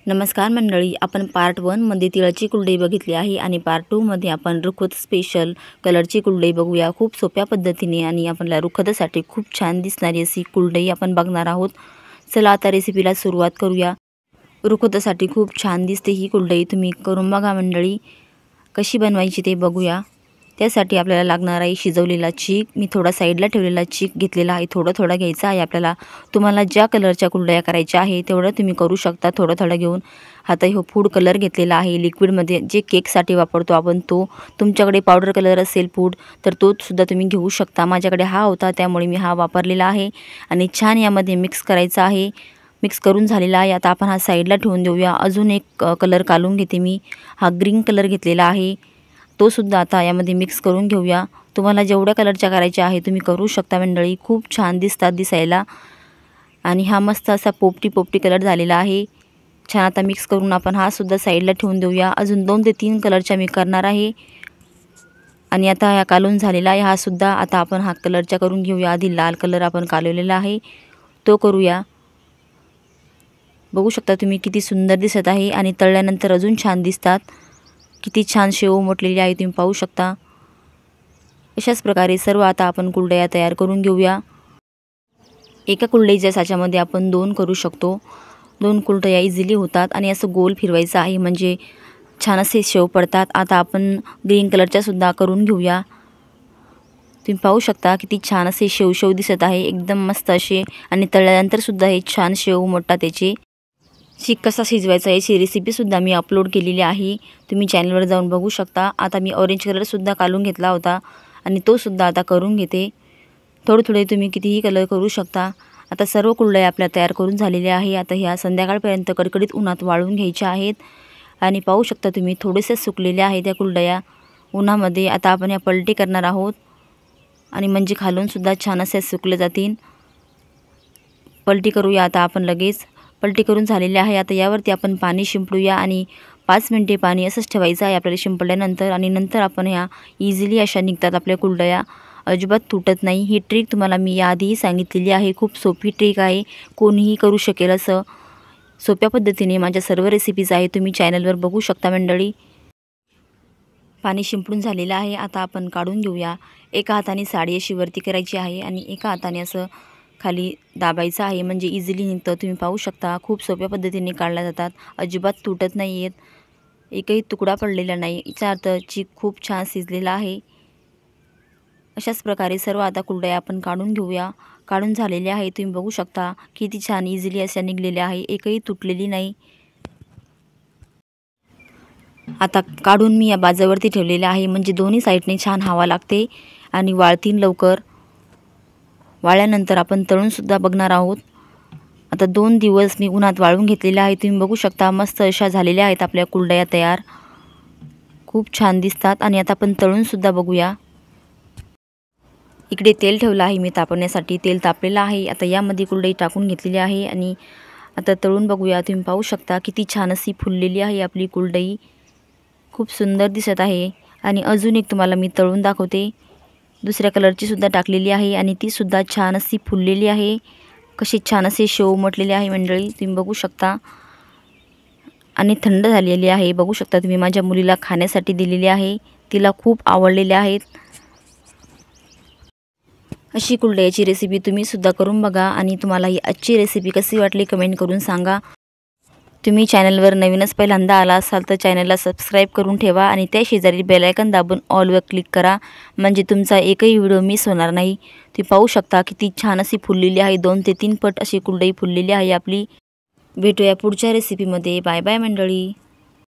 नमस्कार मंडळी, आपण पार्ट 1 मध्ये तिळाची कुलडई बघितली आहे आणि पार्ट 2 मध्ये आपण रुखवत स्पेशल कलरची कुलडई बघूया। खूप सोप्या पद्धतीने आणि आपल्याला रुखवतासाठी खूप छान दिसणारी अशी कुलडई आपण बघणार आहोत। चला आता रेसिपीला सुरुवात करूया। रुखवतासाठी खूप छान दिसते ही कुलडई, तुम्ही करून बघा मंडळी। कशी बनवायची ते बघूया। त्यासाठी आपल्याला लागणार आहे शिजवलेला चीक। मी थोडा साईडला ठेवलेला चीक घेतलेला आहे, थोडा घ्यायचा आहे आपल्याला। तुम्हाला ज्या कलरच्या कुलड्या करायच्या आहे तेवढं तुम्ही करू शकता, थोडं घेऊन। आता हे फूड कलर घेतलेला आहे लिक्विडमध्ये, जे केकसाठी वापरतो आपण तो। तुमच्याकडे पावडर कलर असेल फूड तर तो सुद्धा तुम्ही घेऊ शकता। माझ्याकडे हा होता त्यामुळे मी हा वापरलेला आहे आणि छान यामध्ये मिक्स करायचा आहे। मिक्स करून झालेला आहे। आता आपण हा साईडला ठेवून देऊया। अजून एक कलर काढून घेते मी। हा ग्रीन कलर घेतलेला आहे, तो सुद्धा आता यामध्ये मिक्स करून घेऊया। तुम्हाला जेवढ्या कलरच्या करायच्या आहे तुम्ही करू शकता मंडळी, खूप छान दिसतात दिसायला। आणि हा मस्त असा पोपटी कलर झालेला आहे छान। आता मिक्स करून आपण हा सुद्धा साईडला ठेवून देऊया। अजून 2 ते 3 कलरच्या मी करणार आहे आणि आता हा कालून झालेला आहे हा सुद्धा। आता आपण हा कलरच्या करून घेऊया। आधी लाल कलर आपण कालवलेला आहे तो करूया। बघू शकता तुम्ही किती सुंदर दिसत आहे आणि तळल्यानंतर अजून छान दिसतात। किती छान शेव उमटलेली आहे तुम्ही पाहू शकता। अशाच प्रकारे सर्व आता आपण कुलड्या तयार करून घेऊया। एका कुलडईच्या साच्यामध्ये आपण 2 करू शकतो। 2 कुलड्या इझिली होतात आणि असं गोल फिरवायचं आहे म्हणजे छान असे शेव पडतात। आता आपण ग्रीन कलरच्या सुद्धा करून घेऊया। तुम्ही पाहू शकता किती छान असे शेव दिसत आहे, एकदम मस्त असे। आणि तळल्यानंतर सुद्धा हे छान शेव उमटतात त्याचे। चीक कसा शिजवायचा याची रेसिपी सुद्धा मी अपलोड केलेली आहे, तुम्ही चॅनलवर जाऊन बघू शकता। आता मी ऑरेंज कलर सुद्धा काढून घेतला होता आणि तो सुद्धा आता करून घेते। थोडे तुम्ही कितीही कलर करू शकता। आता सर्व कुलड्या आपल्या तयार करून झालेल्या आहे। आता ह्या संध्याकाळपर्यंत कडकडीत उन्हात वाळून घ्यायच्या आहेत आणि पाहू शकता तुम्ही थोडेसे सुकलेल्या आहेत त्या कुलड्या उन्हामध्ये। आता आपण या पलटी करणार आहोत आणि म्हणजे खालून सुद्धा छान असे सुकले जातील। पलटी करूया आता आपण लगेच। पलटी करून झालेले आहे। आता यावरती आपण पाणी शिंपडूया आणि 5 मिनिटे पाणी असंच ठेवायचं आहे आपल्याला शिंपडल्यानंतर। आणि नंतर आपण ह्या इझिली अशा निघतात आपल्या कुलड्या, अजिबात तुटत नाही। ही ट्रिक तुम्हाला मी याआधीही सांगितलेली आहे, खूप सोपी ट्रिक आहे, कोणीही करू शकेल असं सोप्या पद्धतीने माझ्या सर्व रेसिपीज आहे, तुम्ही चॅनलवर बघू शकता मंडळी। पाणी शिंपडून झालेलं आहे, आता आपण काढून घेऊया। एका हाताने साडी अशी वरती करायची आहे आणि एका हाताने असं खाली दाबायचं आहे म्हणजे इझिली निघतं। तुम्ही पाहू शकता खूप सोप्या पद्धतीने काढल्या जातात, अजिबात तुटत नाही आहेत, एकही तुकडा पडलेला नाही। याचा अर्थ चीक खूप छान शिजलेला आहे। अशाच प्रकारे सर्व आता कुलड्या आपण काढून घेऊया। काढून झालेल्या आहे, तुम्ही बघू शकता किती छान इझिली अशा निघलेल्या आहे, एकही तुटलेली नाही। आता काढून मी या बाजूवरती ठेवलेले आहे म्हणजे दोन्ही साईडने छान हवा लागते आणि वाळतील लवकर। वाळल्यानंतर आपण तळून सुद्धा बघणार आहोत। आता 2 दिवस मी उन्हात वाळून घेतलेले आहे, तुम्ही बघू शकता मस्त अशा झालेल्या आहेत आपल्या कुलड्या तयार, खूप छान दिसतात। आणि आता आपण तळून सुद्धा बघूया। इकडे तेल ठेवलं आहे मी तापवण्यासाठी, तेल तापलेलं आहे। आता यामध्ये कुलडई टाकून घेतलेली आहे आणि आता तळून बघूया। तुम्ही पाहू शकता किती छान अशी फुललेली आहे आपली कुलडई, खूप सुंदर दिसत आहे। आणि अजून एक तुम्हाला मी तळून दाखवते, दुसऱ्या कलरची सुद्धा टाकलेली आहे आणि ती सुद्धा छान अशी फुललेली आहे। कशी छान असे शेव उमटलेले आहे मंडळी, तुम्ही बघू शकता। आणि थंड झालेली आहे, बघू शकता तुम्ही। माझ्या मुलीला खाण्यासाठी दिलेली आहे, तिला खूप आवडलेले आहेत। अशी कुलड्याची रेसिपी तुम्ही सुद्धा करून बघा आणि तुम्हाला ही आजची रेसिपी कशी वाटली कमेंट करून सांगा। तुम्ही चॅनलवर नवीनच पहिल्यांदा आला असाल तर चॅनलला सबस्क्राईब करून ठेवा आणि त्या शेजारी बेल आयकॉन दाबून ऑलवर क्लिक करा म्हणजे तुमचा एकही व्हिडिओ मिस होणार नाही। तुम्ही पाहू शकता किती छान अशी फुललेली आहे, 2 ते 3 पट अशी कुलडई फुललेली आहे आपली। भेटूया पुढच्या रेसिपीमध्ये, बाय बाय मंडळी।